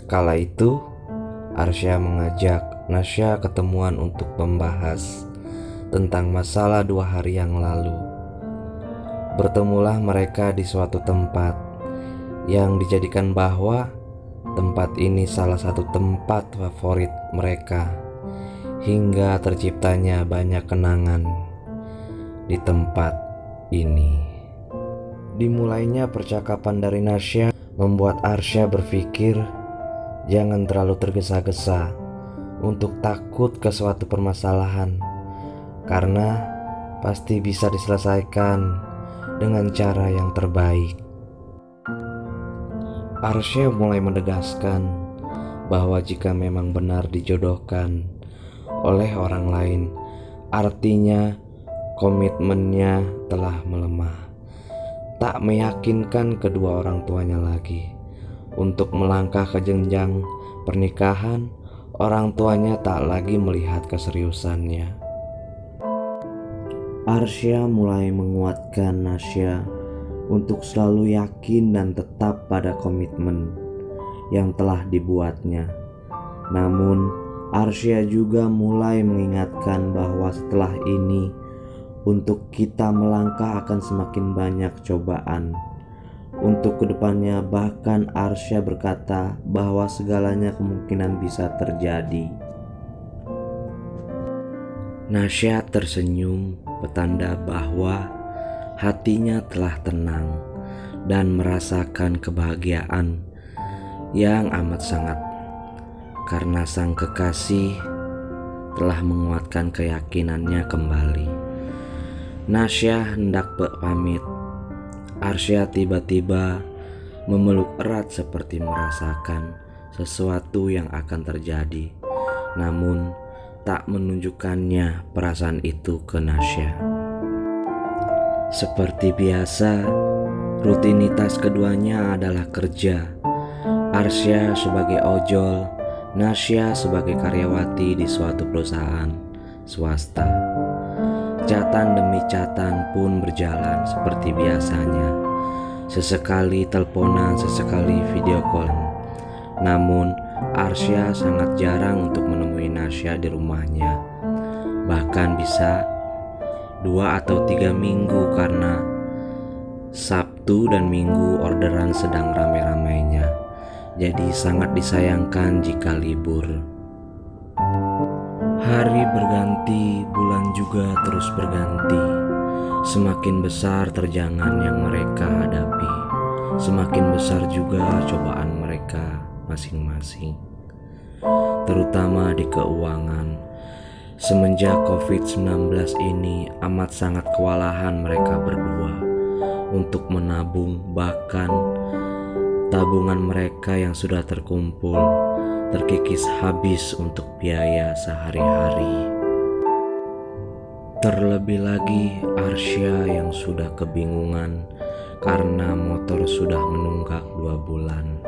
Kala itu, Arsya mengajak Nasya ketemuan untuk membahas tentang masalah 2 hari yang lalu. Bertemulah mereka di suatu tempat yang dijadikan bahwa tempat ini salah satu tempat favorit mereka, hingga terciptanya banyak kenangan di tempat ini. Dimulainya percakapan dari Nasya membuat Arsya berpikir jangan terlalu tergesa-gesa untuk takut ke suatu permasalahan, karena pasti bisa diselesaikan dengan cara yang terbaik. Arsya mulai menegaskan bahwa jika memang benar dijodohkan oleh orang lain, artinya komitmennya telah melemah, tak meyakinkan kedua orang tuanya lagi untuk melangkah ke jenjang pernikahan. Orang tuanya tak lagi melihat keseriusannya. Arsya mulai menguatkan Nasya untuk selalu yakin dan tetap pada komitmen yang telah dibuatnya. Namun Arsya juga mulai mengingatkan bahwa setelah ini untuk kita melangkah akan semakin banyak cobaan untuk kedepannya. Bahkan Arsya berkata bahwa segalanya kemungkinan bisa terjadi. Nasya tersenyum, petanda bahwa hatinya telah tenang dan merasakan kebahagiaan yang amat sangat, karena sang kekasih telah menguatkan keyakinannya kembali. Nasya hendak pamit. Arsya tiba-tiba memeluk erat seperti merasakan sesuatu yang akan terjadi, namun tak menunjukkannya perasaan itu ke Nasya. Seperti biasa, rutinitas keduanya adalah kerja. Arsya sebagai ojol, Nasya sebagai karyawati di suatu perusahaan swasta. Catan demi catan pun berjalan seperti biasanya. Sesekali teleponan, sesekali video call. Namun Arsya sangat jarang untuk menemui Nasya di rumahnya. Bahkan bisa 2 atau 3 minggu, karena Sabtu dan Minggu orderan sedang rame-ramainya. Jadi sangat disayangkan jika libur. Hari berganti, bulan juga terus berganti. Semakin besar terjangan yang mereka hadapi, semakin besar juga cobaan mereka masing-masing, terutama di keuangan. Semenjak COVID-19 ini amat sangat kewalahan mereka berdua untuk menabung, bahkan tabungan mereka yang sudah terkumpul terkikis habis untuk biaya sehari-hari. Terlebih lagi Arsya yang sudah kebingungan karena motor sudah menunggak 2 bulan,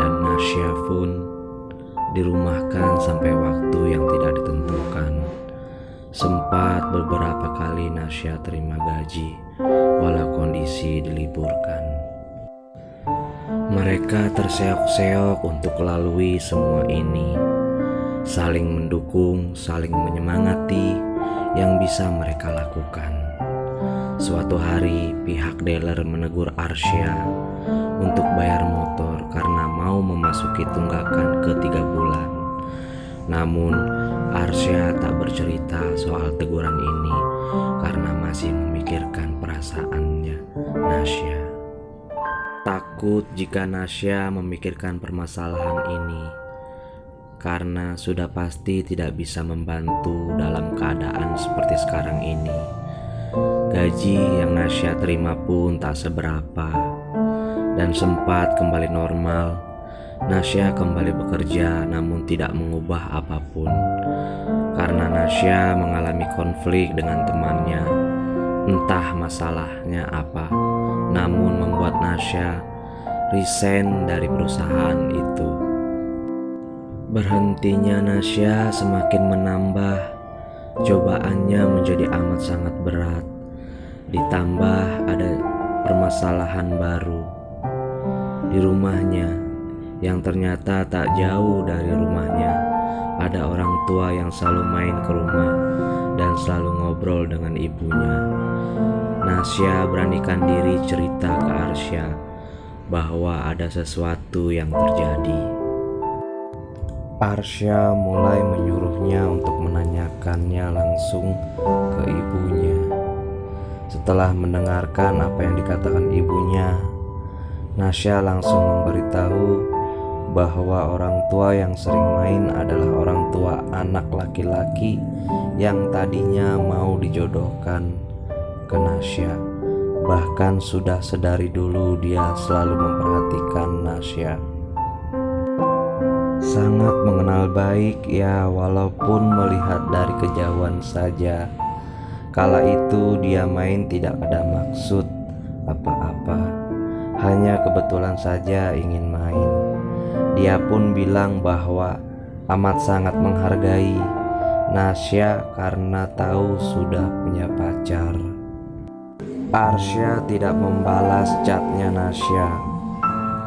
dan Nasya pun dirumahkan sampai waktu yang tidak ditentukan. Sempat beberapa kali Nasya terima gaji walau kondisi diliburkan. Mereka terseok-seok untuk melalui semua ini, saling mendukung, saling menyemangati yang bisa mereka lakukan. Suatu hari pihak dealer menegur Arsya untuk bayar motor karena mau memasuki tunggakan ke-3 bulan. Namun Arsya tak bercerita soal teguran ini karena masih memikirkan perasaannya Nasya. Takut jika Nasya memikirkan permasalahan ini, karena sudah pasti tidak bisa membantu dalam keadaan seperti sekarang ini. Gaji yang Nasya terima pun tak seberapa, dan sempat kembali normal. Nasya kembali bekerja namun tidak mengubah apapun, karena Nasya mengalami konflik dengan temannya. Entah masalahnya apa, namun membuat Nasya resign dari perusahaan itu. Berhentinya Nasya semakin menambah, cobaannya menjadi amat sangat berat. Ditambah ada permasalahan baru di rumahnya, yang ternyata tak jauh dari rumahnya ada orang tua yang selalu main ke rumah dan selalu ngobrol dengan ibunya. Nasya beranikan diri cerita ke Arsya bahwa ada sesuatu yang terjadi. Arsya mulai menyuruhnya untuk menanyakannya langsung ke ibunya. Setelah mendengarkan apa yang dikatakan ibunya, Nasya langsung memberitahu bahwa orang tua yang sering main adalah orang tua anak laki-laki yang tadinya mau dijodohkan ke Nasya. Bahkan sudah sedari dulu dia selalu memperhatikan Nasya. Sangat mengenal baik ya, walaupun melihat dari kejauhan saja. Kala itu dia main tidak ada maksud apa-apa, hanya kebetulan saja ingin main. Dia pun bilang bahwa amat sangat menghargai Nasya karena tahu sudah punya pacar. Arsya tidak membalas chatnya Nasya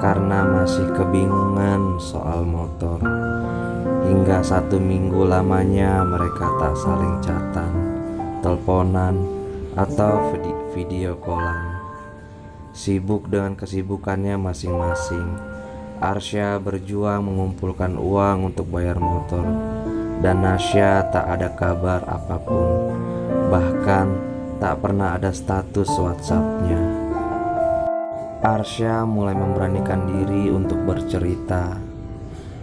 karena masih kebingungan soal motor. Hingga 1 minggu lamanya mereka tak saling chatan, teleponan, atau video callan. Sibuk dengan kesibukannya masing-masing. Arsya berjuang mengumpulkan uang untuk bayar motor, dan Nasya tak ada kabar apapun. Bahkan tak pernah ada status WhatsApp-nya. Arsya mulai memberanikan diri untuk bercerita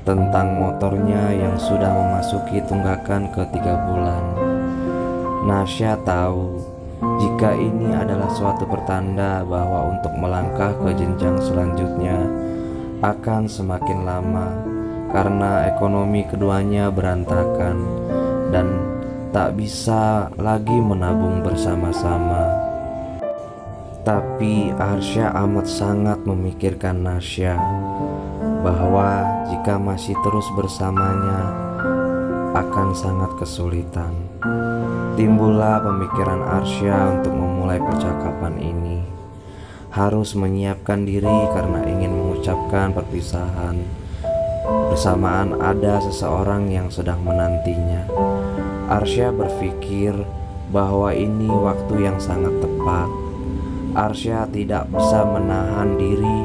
tentang motornya yang sudah memasuki tunggakan ke-3 bulan. Nasya tahu jika ini adalah suatu pertanda bahwa untuk melangkah ke jenjang selanjutnya akan semakin lama karena ekonomi keduanya berantakan dan tak bisa lagi menabung bersama-sama. Tapi Arsya amat sangat memikirkan Nasya, bahwa jika masih terus bersamanya akan sangat kesulitan. Timbullah pemikiran Arsya untuk memulai percakapan ini. Harus menyiapkan diri karena ingin mengucapkan perpisahan. Bersamaan ada seseorang yang sedang menantinya. Arsya berpikir bahwa ini waktu yang sangat tepat. Arsya tidak bisa menahan diri,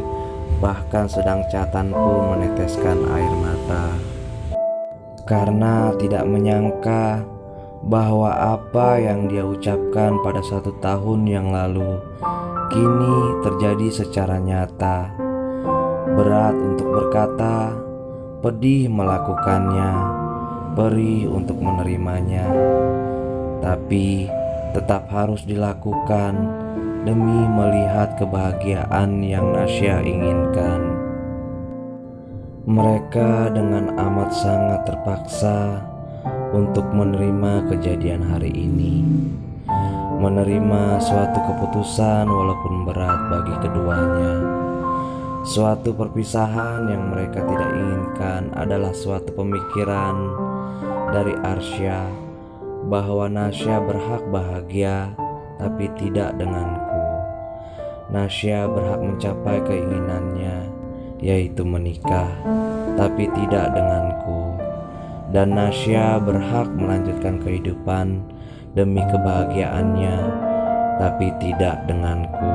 bahkan sedang chatan pun meneteskan air mata. Karena tidak menyangka bahwa apa yang dia ucapkan pada 1 tahun yang lalu kini terjadi secara nyata. Berat untuk berkata, pedih melakukannya, perih untuk menerimanya. Tapi tetap harus dilakukan demi melihat kebahagiaan yang Nasya inginkan. Mereka dengan amat sangat terpaksa untuk menerima kejadian hari ini. Menerima suatu keputusan walaupun berat bagi keduanya. Suatu perpisahan yang mereka tidak inginkan adalah suatu pemikiran dari Arsya bahwa Nasya berhak bahagia tapi tidak denganku. Nasya berhak mencapai keinginannya, yaitu menikah, tapi tidak denganku. Dan Nasya berhak melanjutkan kehidupan demi kebahagiaannya, tapi tidak denganku.